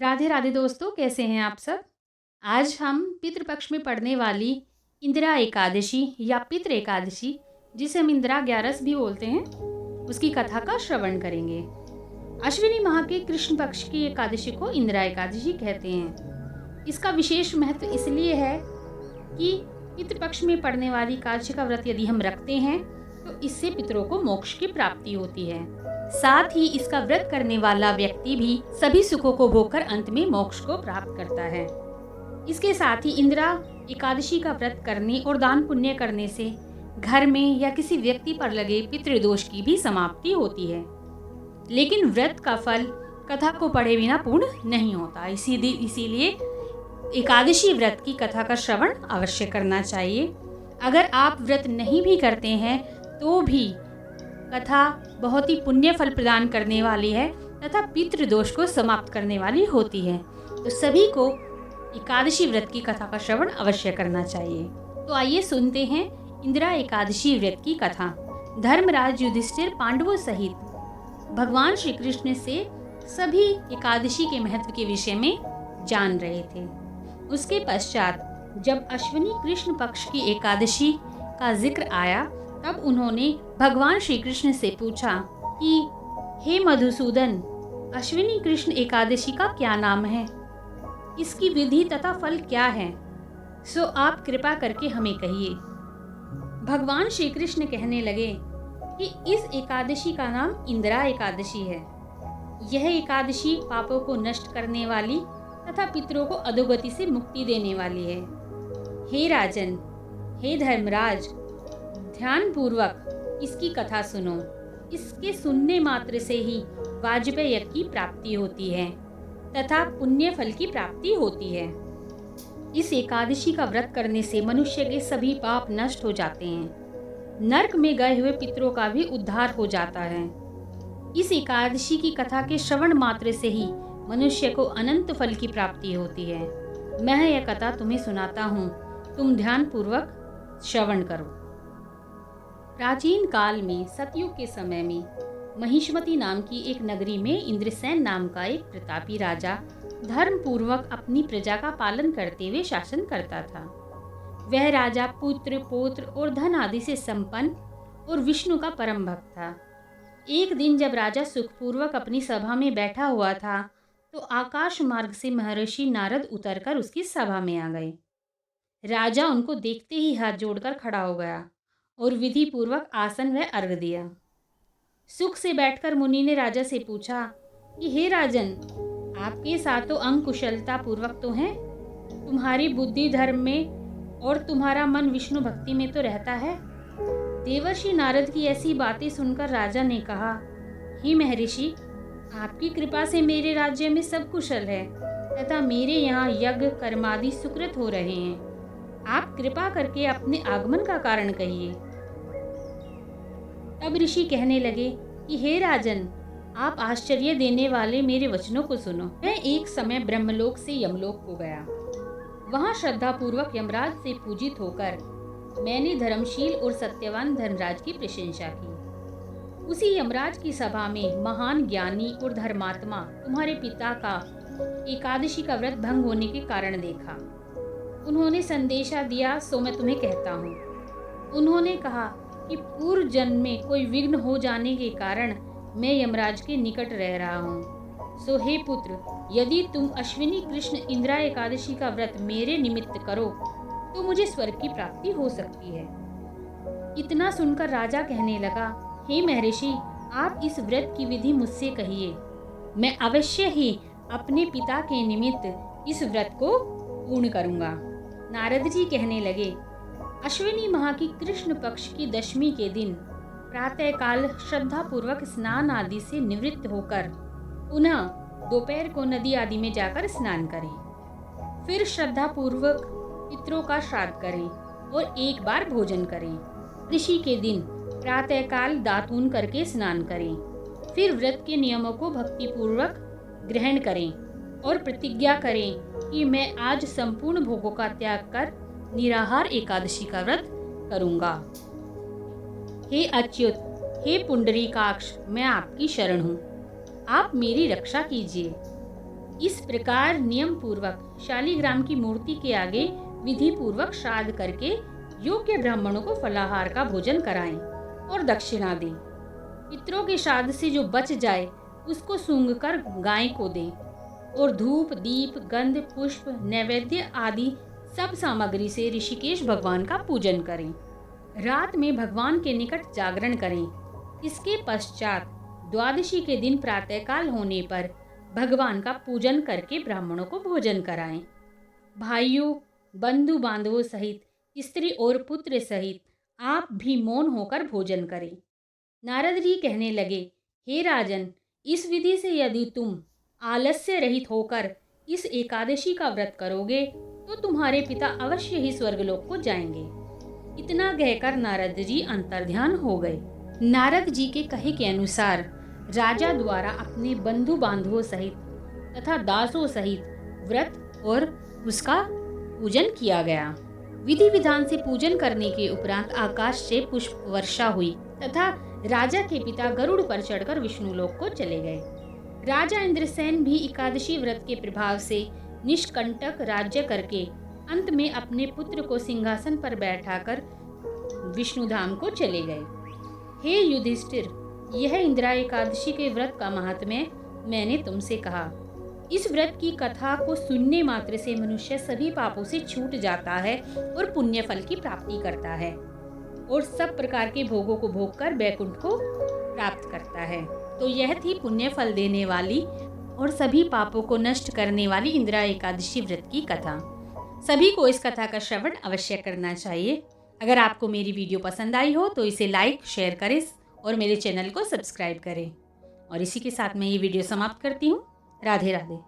राधे राधे दोस्तों, कैसे हैं आप सब। आज हम पितृपक्ष में पड़ने वाली इंदिरा एकादशी या पितृ एकादशी, जिसे हम इंदिरा ग्यारस भी बोलते हैं, उसकी कथा का श्रवण करेंगे। अश्विनी माह के कृष्ण पक्ष की एकादशी को इंदिरा एकादशी कहते हैं। इसका विशेष महत्व इसलिए है कि पितृपक्ष में पड़ने वाली एकादशी का व्रत यदि हम रखते हैं तो इससे पितरों को मोक्ष की प्राप्ति होती है। साथ ही इसका व्रत करने वाला व्यक्ति भी सभी सुखों को भोगकर अंत में मोक्ष को प्राप्त करता है। इसके साथ ही इंदिरा एकादशी का व्रत करने और दान पुण्य करने से घर में या किसी व्यक्ति पर लगे पितृदोष की भी समाप्ति होती है। लेकिन व्रत का फल कथा को पढ़े बिना पूर्ण नहीं होता, इसीलिए एकादशी व्रत की कथा का श्रवण अवश्य करना चाहिए। अगर आप व्रत नहीं भी करते हैं तो भी कथा बहुत ही पुण्य फल प्रदान करने वाली है तथा पितृदोष को समाप्त करने वाली होती है। तो सभी को एकादशी व्रत की कथा का श्रवण अवश्य करना चाहिए। तो आइए सुनते हैं इंदिरा एकादशी व्रत की कथा। धर्मराज युधिष्ठिर पांडवों सहित भगवान श्री कृष्ण से सभी एकादशी के महत्व के विषय में जान रहे थे। उसके पश्चात जब अश्विनी कृष्ण पक्ष की एकादशी का जिक्र आया तब उन्होंने भगवान श्री कृष्ण से पूछा कि हे मधुसूदन, अश्विनी कृष्ण एकादशी का क्या नाम है, इसकी विधि तथा फल क्या है, सो आप कृपा करके हमें कहिए। भगवान श्री कृष्ण कहने लगे कि इस एकादशी का नाम इंदिरा एकादशी है। यह एकादशी पापों को नष्ट करने वाली तथा पितरों को अधोगति से मुक्ति देने वाली है। हे राजन, हे धर्मराज, ध्यान पूर्वक इसकी कथा सुनो। इसके सुनने मात्र से ही वाजपेय यज्ञ की प्राप्ति होती है तथा पुण्य फल की प्राप्ति होती है। इस एकादशी का व्रत करने से मनुष्य के सभी पाप नष्ट हो जाते हैं। नरक में गए हुए पितरों का भी उद्धार हो जाता है। इस एकादशी की कथा के श्रवण मात्र से ही मनुष्य को अनंत फल की प्राप्ति होती है। मैं यह कथा तुम्हें सुनाता हूँ, तुम ध्यान पूर्वक श्रवण करो। प्राचीन काल में सतयुग के समय में महिष्मती नाम की एक नगरी में इंद्रसेन नाम का एक प्रतापी राजा धर्म पूर्वक अपनी प्रजा का पालन करते हुए शासन करता था। वह राजा पुत्र, पौत्र और धन आदि से संपन्न और विष्णु का परम भक्त था। एक दिन जब राजा सुखपूर्वक अपनी सभा में बैठा हुआ था तो आकाश मार्ग से महर्षि नारद उतरकर उसकी सभा में आ गए। राजा उनको देखते ही हाथ जोड़कर खड़ा हो गया और विधि पूर्वक आसन व अर्घ दिया। सुख से बैठकर मुनि ने राजा से पूछा कि हे राजन, आपके सातों अंग कुशलता पूर्वक तो हैं, तुम्हारी बुद्धि धर्म में और तुम्हारा मन विष्णु भक्ति में तो रहता है। देवर्षि नारद की ऐसी बातें सुनकर राजा ने कहा, हे महर्षि, आपकी कृपा से मेरे राज्य में सब कुशल है तथा मेरे यहाँ यज्ञ कर्मादि सुकृत हो रहे हैं। आप कृपा करके अपने आगमन का कारण कहिए। तब ऋषि कहने लगे कि हे राजन, आप आश्चर्य देने वाले मेरे वचनों को सुनो। मैं एक समय ब्रह्मलोक से यमलोक को गया। वहां श्रद्धा पूर्वक यमराज से पूजित होकर मैंने धर्मशील और सत्यवान धर्मराज की प्रशंसा की। उसी यमराज की सभा में महान ज्ञानी और धर्मात्मा तुम्हारे पिता का एकादशी का व्रत भंग होने के कारण देखा। उन्होंने संदेशा दिया, सो मैं तुम्हें कहता हूँ। उन्होंने कहा कि पूर्व जन्म में कोई विघ्न हो जाने के कारण मैं यमराज के निकट रह रहा हूँ। सो हे पुत्र, यदि तुम अश्विनी कृष्ण इंदिरा एकादशी का व्रत मेरे निमित्त करो तो मुझे स्वर्ग की प्राप्ति हो सकती है। इतना सुनकर राजा कहने लगा, हे महर्षि, आप इस व्रत की विधि मुझसे कहिए। मैं अवश्य ही अपने पिता के निमित्त इस व्रत को पूर्ण करूँगा। नारद जी कहने लगे, अश्विनी माह की कृष्ण पक्ष की दशमी के दिन प्रातःकाल श्रद्धा पूर्वक स्नान आदि से निवृत्त होकर पुनः दोपहर को नदी आदि में जाकर स्नान करें। फिर श्रद्धा पूर्वक पितरों का श्राद्ध करें और एक बार भोजन करें। ऋषि के दिन प्रातःकाल दातून करके स्नान करें। फिर व्रत के नियमों को भक्ति पूर्वक ग्रहण करें और प्रतिज्ञा करें कि मैं आज संपूर्ण भोगों का त्याग कर निराहार एकादशी का व्रत करूंगा। हे अच्युत, हे पुंडरीकाक्ष, मैं आपकी शरण हूँ, आप मेरी रक्षा कीजिए। इस प्रकार नियम पूर्वक शालिग्राम की मूर्ति के आगे विधि पूर्वक श्राद्ध करके योग्य ब्राह्मणों को फलाहार का भोजन कराएं और दक्षिणा दें। पितरों के श्राद्ध से जो बच जाए उसको सूंघकर गाय को दें और धूप, दीप, गंध, पुष्प, नैवेद्य आदि सब सामग्री से ऋषिकेश भगवान का पूजन करें। रात में भगवान के निकट जागरण करें। इसके पश्चात द्वादशी के दिन प्रातःकाल होने पर भगवान का पूजन करके ब्राह्मणों को भोजन कराएं। भाइयों, बंधु बांधवों सहित, स्त्री और पुत्र सहित आप भी मौन होकर भोजन करें। नारद जी कहने लगे, हे राजन, इस विधि से यदि तुम आलस्य रहित होकर इस एकादशी का व्रत करोगे तो तुम्हारे पिता अवश्य ही स्वर्गलोक को जाएंगे। इतना कहकर नारद जी अंतर्ध्यान हो गए। नारद जी के कहे के अनुसार राजा द्वारा अपने बंधु बांधवों सहित तथा दासों सहित व्रत और उसका पूजन किया गया। विधि विधान से पूजन करने के उपरांत आकाश से पुष्प वर्षा हुई तथा राजा के पिता गरुड़ पर चढ़कर विष्णुलोक को चले गए। राजा इंद्रसेन भी एकादशी व्रत के प्रभाव से निष्कंटक राज्य करके अंत में अपने पुत्र को सिंहासन पर बैठाकर विष्णुधाम को चले गए। हे युधिष्ठिर, यह इंदिरा एकादशी के व्रत का महात्म्य मैंने तुमसे कहा। इस व्रत की कथा को सुनने मात्र से मनुष्य सभी पापों से छूट जाता है और पुण्य फल की प्राप्ति करता है और सब प्रकार के भोगों को भोग कर बैकुंठ को प्राप्त करता है। तो यह थी पुण्य फल देने वाली और सभी पापों को नष्ट करने वाली इंदिरा एकादशी व्रत की कथा। सभी को इस कथा का श्रवण अवश्य करना चाहिए। अगर आपको मेरी वीडियो पसंद आई हो तो इसे लाइक, शेयर करें और मेरे चैनल को सब्सक्राइब करें। और इसी के साथ मैं ये वीडियो समाप्त करती हूँ। राधे राधे।